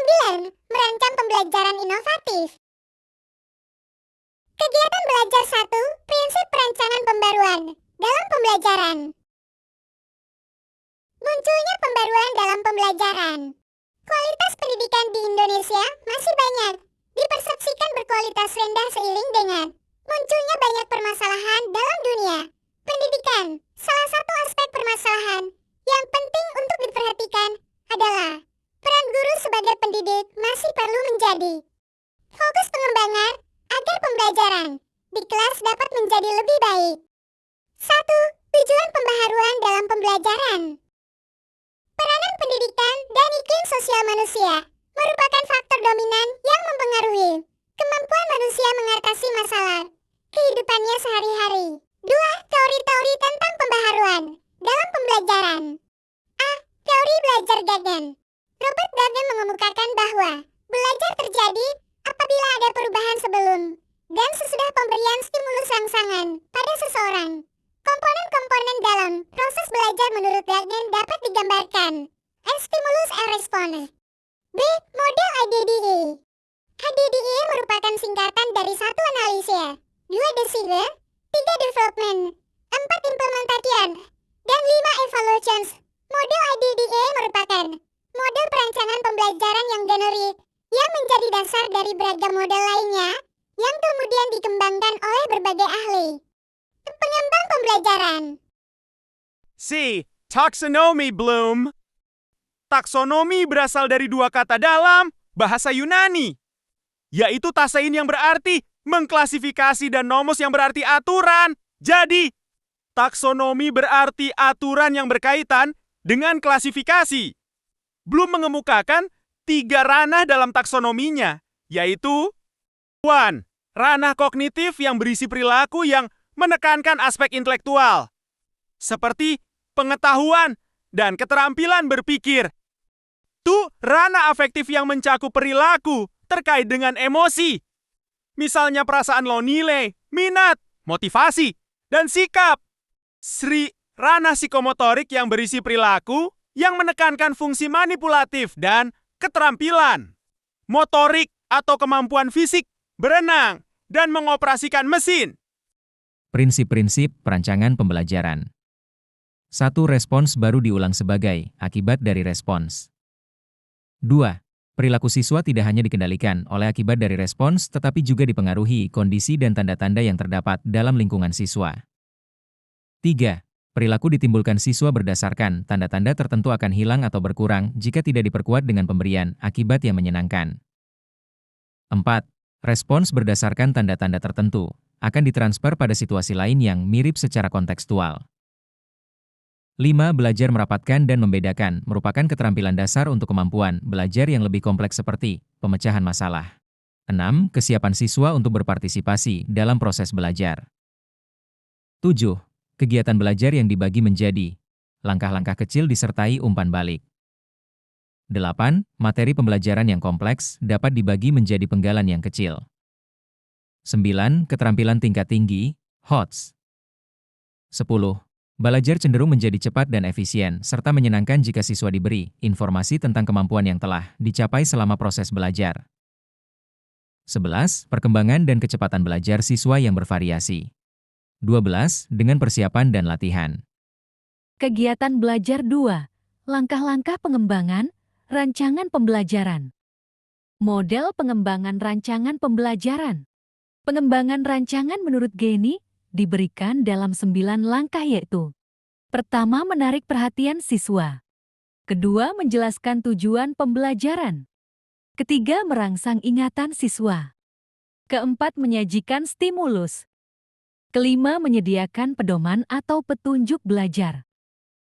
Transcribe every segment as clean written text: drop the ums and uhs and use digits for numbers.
9. Merancang pembelajaran inovatif. Kegiatan belajar 1. Prinsip perancangan pembaruan dalam pembelajaran. Munculnya pembaruan dalam pembelajaran. Kualitas pendidikan di Indonesia masih banyak dipersepsikan berkualitas rendah seiring dengan munculnya banyak permasalahan dalam dunia pendidikan. Salah satu aspek permasalahan yang penting untuk diperhatikan adalah peran guru sebagai pendidik masih perlu menjadi fokus pengembangan agar pembelajaran di kelas dapat menjadi lebih baik. 1. Tujuan pembaharuan dalam pembelajaran. Peranan pendidikan dan iklim sosial manusia merupakan faktor dominan yang mempengaruhi kemampuan manusia mengatasi masalah kehidupannya sehari-hari. 2. Teori-teori tentang pembaharuan dalam pembelajaran. A. Teori belajar Gaggen. Robert Gaggen mengemukakan bahwa belajar terjadi apabila ada perubahan sebelum dan sesudah pemberian stimulus rangsangan pada seseorang. Komponen-komponen dalam proses belajar menurut Gaggen dapat digambarkan as stimulus and response. B. Model IDDE. IDDE merupakan singkatan dari 1. Analisis, 2. Design, 3. Development, 4. Implementation, dan 5. Evaluations. Model IDDE merupakan model perancangan pembelajaran yang generik yang menjadi dasar dari beragam model lainnya yang kemudian dikembangkan oleh berbagai ahli pengembang pembelajaran. C. Taxonomy Bloom. Taksonomi berasal dari 2 kata dalam bahasa Yunani, yaitu tasein yang berarti mengklasifikasi dan nomos yang berarti aturan. Jadi, taksonomi berarti aturan yang berkaitan dengan klasifikasi. Bloom mengemukakan 3 ranah dalam taksonominya, yaitu 1. Ranah kognitif yang berisi perilaku yang menekankan aspek intelektual, seperti pengetahuan dan keterampilan berpikir. 2. Ranah afektif yang mencakup perilaku terkait dengan emosi, misalnya perasaan lo nilai, minat, motivasi, dan sikap. 3. Ranah psikomotorik yang berisi perilaku yang menekankan fungsi manipulatif dan keterampilan, motorik atau kemampuan fisik, berenang, dan mengoperasikan mesin. Prinsip-prinsip perancangan pembelajaran. 1. Respons baru diulang sebagai akibat dari respons. 2. Perilaku siswa tidak hanya dikendalikan oleh akibat dari respons, tetapi juga dipengaruhi kondisi dan tanda-tanda yang terdapat dalam lingkungan siswa. 3. Perilaku ditimbulkan siswa berdasarkan tanda-tanda tertentu akan hilang atau berkurang jika tidak diperkuat dengan pemberian akibat yang menyenangkan. 4. Respons berdasarkan tanda-tanda tertentu akan ditransfer pada situasi lain yang mirip secara kontekstual. 5. Belajar merapatkan dan membedakan merupakan keterampilan dasar untuk kemampuan belajar yang lebih kompleks seperti pemecahan masalah. 6. Kesiapan siswa untuk berpartisipasi dalam proses belajar. 7. Kegiatan belajar yang dibagi menjadi langkah-langkah kecil disertai umpan balik. 8. Materi pembelajaran yang kompleks dapat dibagi menjadi penggalan yang kecil. 9. Keterampilan tingkat tinggi, HOTS. 10. Belajar cenderung menjadi cepat dan efisien, serta menyenangkan jika siswa diberi informasi tentang kemampuan yang telah dicapai selama proses belajar. 11. Perkembangan dan kecepatan belajar siswa yang bervariasi. 12. Dengan persiapan dan latihan. Kegiatan belajar 2. Langkah-langkah pengembangan, rancangan pembelajaran. Model pengembangan rancangan pembelajaran. Pengembangan rancangan menurut Geni diberikan dalam 9 langkah yaitu: pertama, menarik perhatian siswa. Kedua, menjelaskan tujuan pembelajaran. Ketiga, merangsang ingatan siswa. Keempat, menyajikan stimulus. Kelima, menyediakan pedoman atau petunjuk belajar.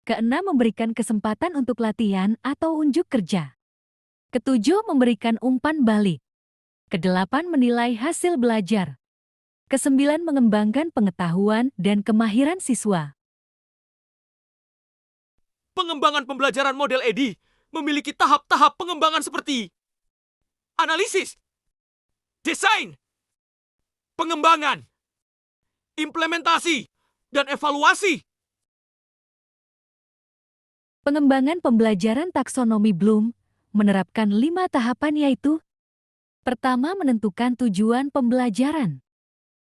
Keenam, memberikan kesempatan untuk latihan atau unjuk kerja. Ketujuh, memberikan umpan balik. Kedelapan, menilai hasil belajar. Kesembilan, mengembangkan pengetahuan dan kemahiran siswa. Pengembangan pembelajaran model EDI memiliki tahap-tahap pengembangan seperti analisis, desain, pengembangan, implementasi, dan evaluasi. Pengembangan pembelajaran taksonomi Bloom menerapkan 5 tahapan yaitu: pertama, menentukan tujuan pembelajaran.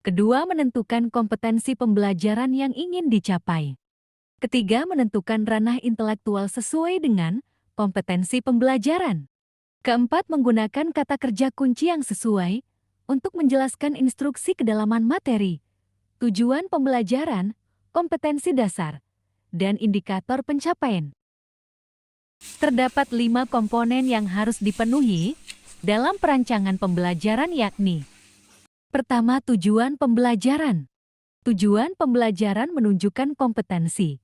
Kedua, menentukan kompetensi pembelajaran yang ingin dicapai. Ketiga, menentukan ranah intelektual sesuai dengan kompetensi pembelajaran. Keempat, menggunakan kata kerja kunci yang sesuai untuk menjelaskan instruksi kedalaman materi, tujuan pembelajaran, kompetensi dasar, dan indikator pencapaian. Terdapat 5 komponen yang harus dipenuhi dalam perancangan pembelajaran yakni: pertama, tujuan pembelajaran. Tujuan pembelajaran menunjukkan kompetensi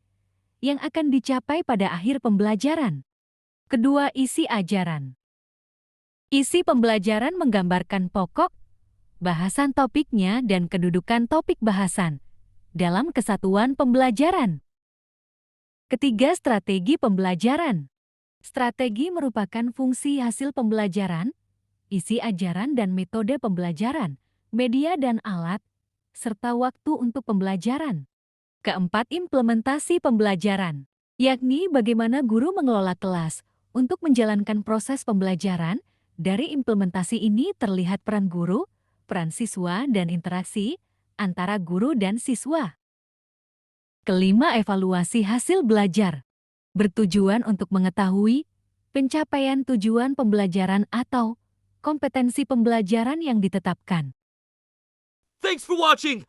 yang akan dicapai pada akhir pembelajaran. Kedua, isi ajaran. Isi pembelajaran menggambarkan pokok, bahasan topiknya, dan kedudukan topik bahasan dalam kesatuan pembelajaran. Ketiga, strategi pembelajaran. Strategi merupakan fungsi hasil pembelajaran, isi ajaran dan metode pembelajaran, media dan alat, serta waktu untuk pembelajaran. Keempat, implementasi pembelajaran, yakni bagaimana guru mengelola kelas untuk menjalankan proses pembelajaran. Dari implementasi ini terlihat peran guru, peran siswa, dan interaksi antara guru dan siswa. Kelima, evaluasi hasil belajar, bertujuan untuk mengetahui pencapaian tujuan pembelajaran atau kompetensi pembelajaran yang ditetapkan. Thanks for watching.